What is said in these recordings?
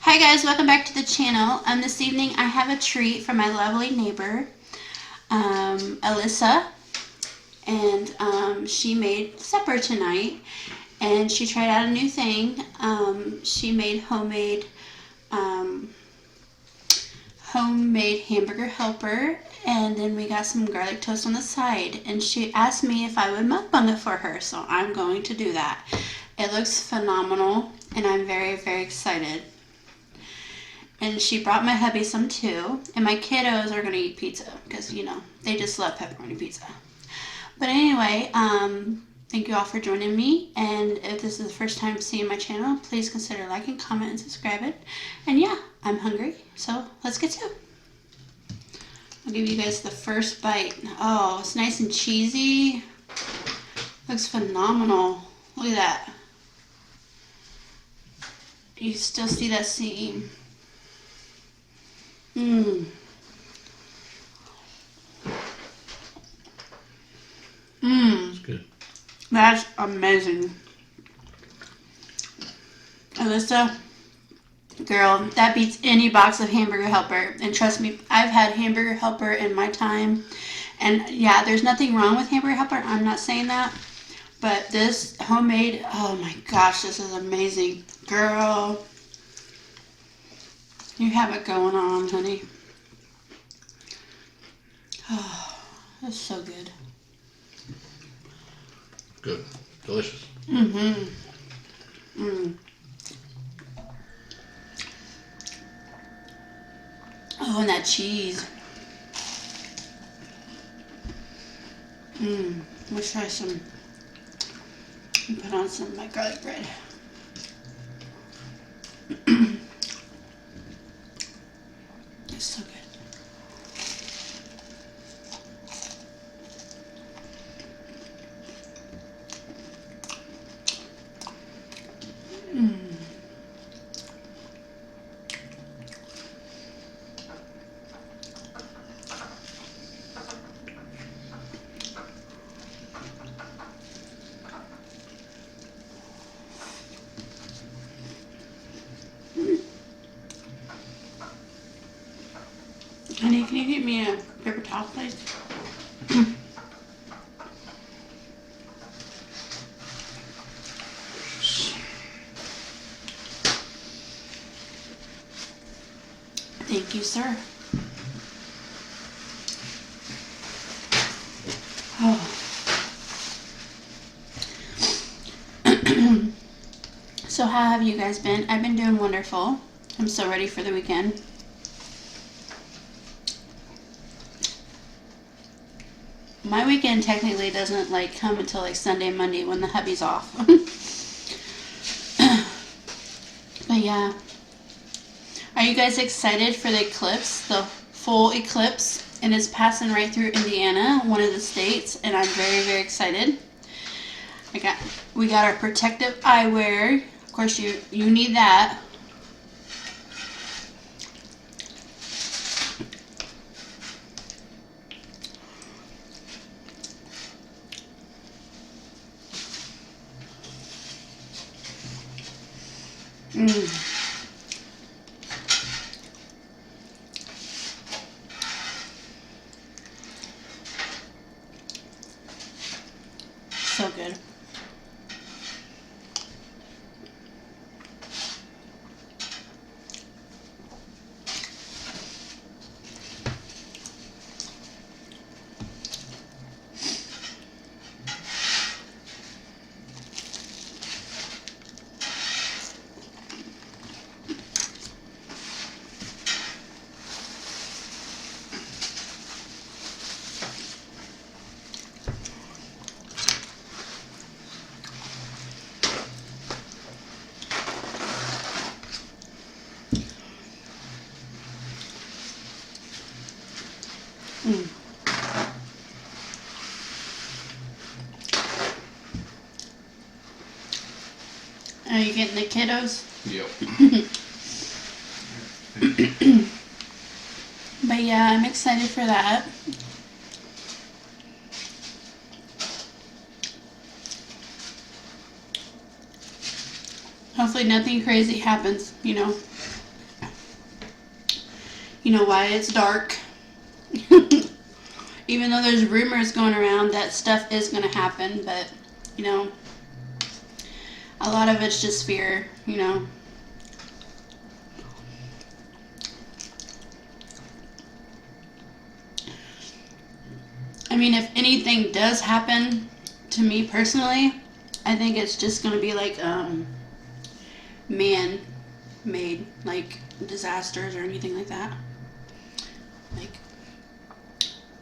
Hi guys, welcome back to the channel. This evening I have a treat for my lovely neighbor, Alyssa, and she made supper tonight, and she tried out a new thing. She made homemade hamburger helper, and then we got some garlic toast on the side, and she asked me if I would mukbang it for her, so I'm going to do that. It looks phenomenal, and I'm very, very excited. And she brought my hubby some too. And my kiddos are going to eat pizza because, you know, they just love pepperoni pizza. But anyway, thank you all for joining me. And if this is the first time seeing my channel, please consider liking, comment, and subscribe it. And yeah, I'm hungry. So let's get to it. I'll give you guys the first bite. Oh, it's nice and cheesy. Looks phenomenal. Look at that. You still see that seam. It's good. That's amazing. Alyssa, girl, that beats any box of hamburger helper. And trust me, I've had hamburger helper in my time. And yeah, there's nothing wrong with hamburger helper. I'm not saying that. But this homemade, oh my gosh, this is amazing. Girl, you have it going on, honey. Oh, that's so good. Good. Delicious. Oh, and that cheese. Let's try some. Put on some of my garlic bread. It's so good. Honey, can you get me a paper towel, please? Thank you, sir. Oh. So how have you guys been? I've been doing wonderful. I'm so ready for the weekend. My weekend technically doesn't come until Sunday, Monday when the hubby's off. But yeah. Are you guys excited for the eclipse, the full eclipse? And it's passing right through Indiana, one of the states, and I'm very, very excited. We got our protective eyewear. Of course, you need that. So good. Are you getting the kiddos? Yep. But yeah, I'm excited for that. Hopefully nothing crazy happens, you know. why it's dark. Even though there's rumors going around that stuff is going to happen, but, a lot of it's just fear, I mean, if anything does happen to me personally, I think it's just going to be like man-made, like disasters or anything like that. Like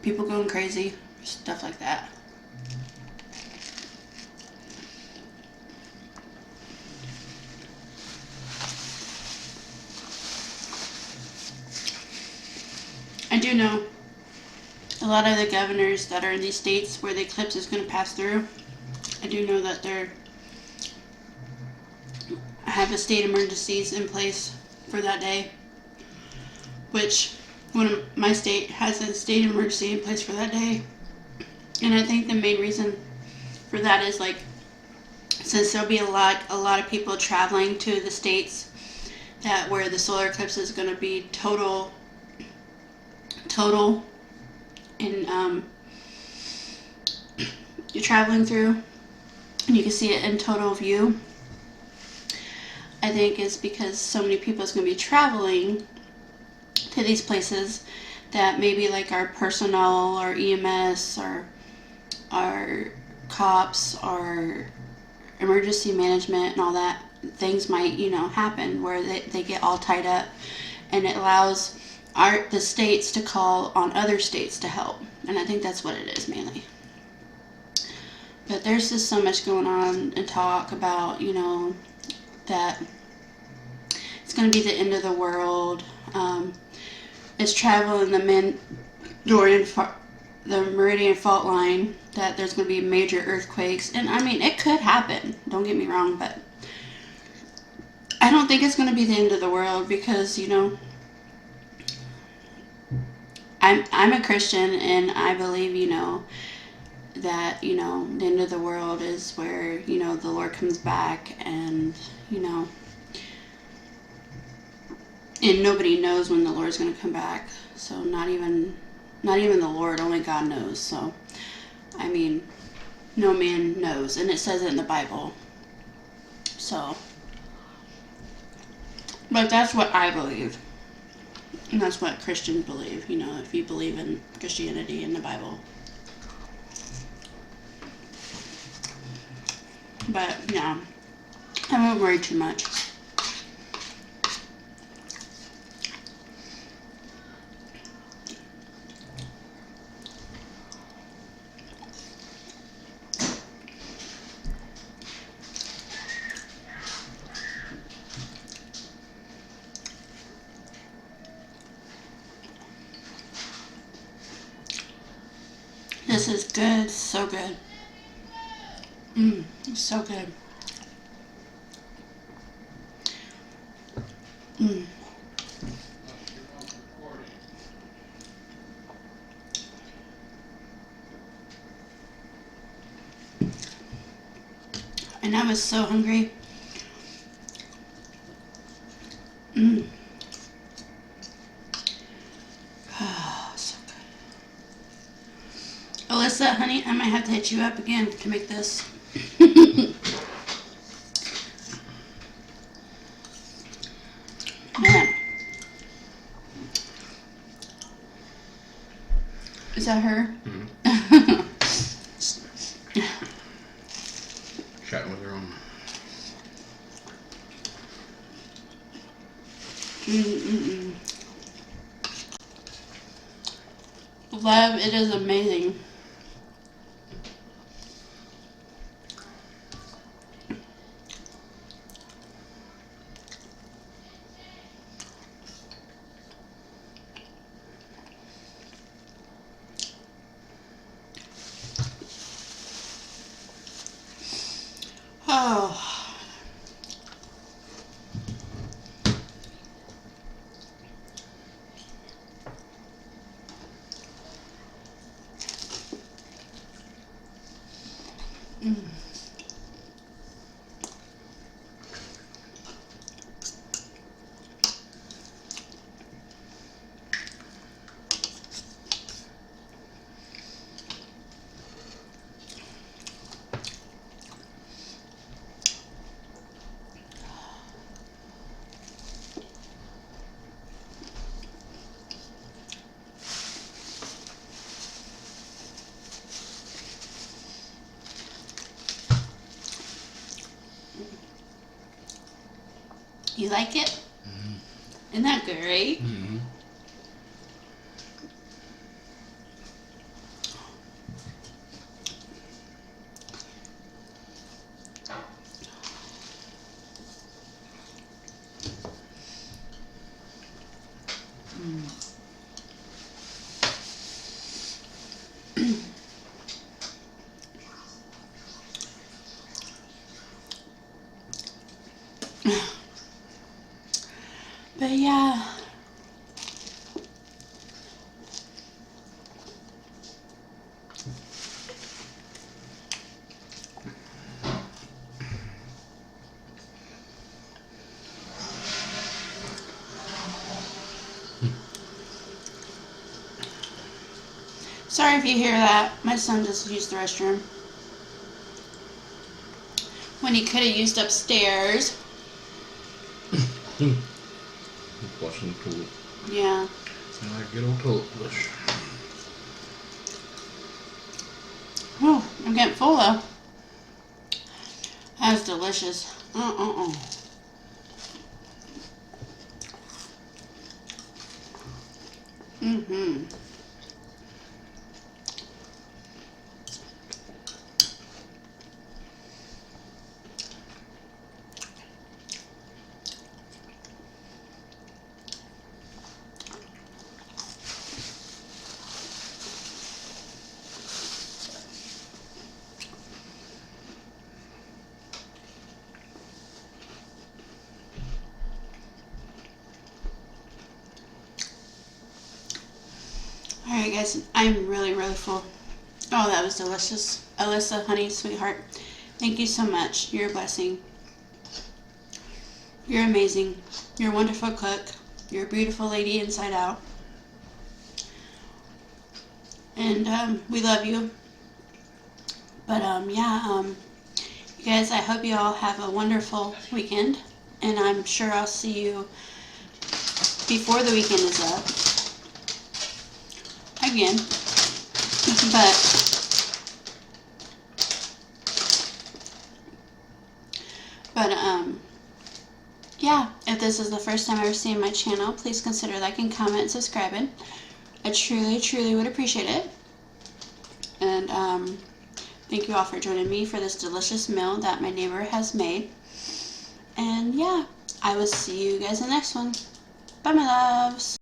people going crazy, stuff like that. I do know a lot of the governors that are in these states where the eclipse is going to pass through, I do know that they're have a state emergencies in place for that day, which one of my state has a state emergency in place for that day. And I think the main reason for that is, like, since there'll be a lot of people traveling to the states that where the solar eclipse is going to be total and you're traveling through and you can see it in total view. I think it's because so many people is going to be traveling to these places that maybe like our personnel or EMS or our cops or emergency management and all that things might happen where they get all tied up, and it allows the states to call on other states to help. And I think that's what it is mainly. But there's just so much going on and talk about, that it's going to be the end of the world. It's traveling the Meridian fault line, that there's going to be major earthquakes. And I mean, it could happen, don't get me wrong, but I don't think it's going to be the end of the world because, I'm a Christian, and I believe, that, the end of the world is where, the Lord comes back, and, and nobody knows when the Lord's going to come back. So not even the Lord, only God knows. So, I mean, no man knows, and it says it in the Bible. So, but that's what I believe. And that's what Christians believe, if you believe in Christianity and the Bible. But, yeah, I won't worry too much. This is good, so good. So good. And I was so hungry. Oh, so good. Alyssa, honey, I might have to hit you up again to make this. Man. Is that her? Mm-hmm. Chatting with her own. Love, it is amazing. Oh. You like it? Mm-hmm. Isn't that great? Mm-hmm. But yeah. Sorry if you hear that. My son just used the restroom. When he could have used upstairs. Flushing the toilet. Yeah. Sound like good old toilet flush. Oh, I'm getting full though. That was delicious. Mm-hmm. Alright guys, I'm really full. Oh, that was delicious. Alyssa, honey, sweetheart, thank you so much. You're a blessing. You're amazing. You're a wonderful cook. You're a beautiful lady inside out. And we love you. But yeah, you guys, I hope you all have a wonderful weekend. And I'm sure I'll see you before the weekend is up. Again. But yeah, if this is the first time ever seeing my channel, please consider liking, comment, and subscribing. I truly would appreciate it. And thank you all for joining me for this delicious meal that my neighbor has made. And yeah, I will see you guys in the next one. Bye, my loves.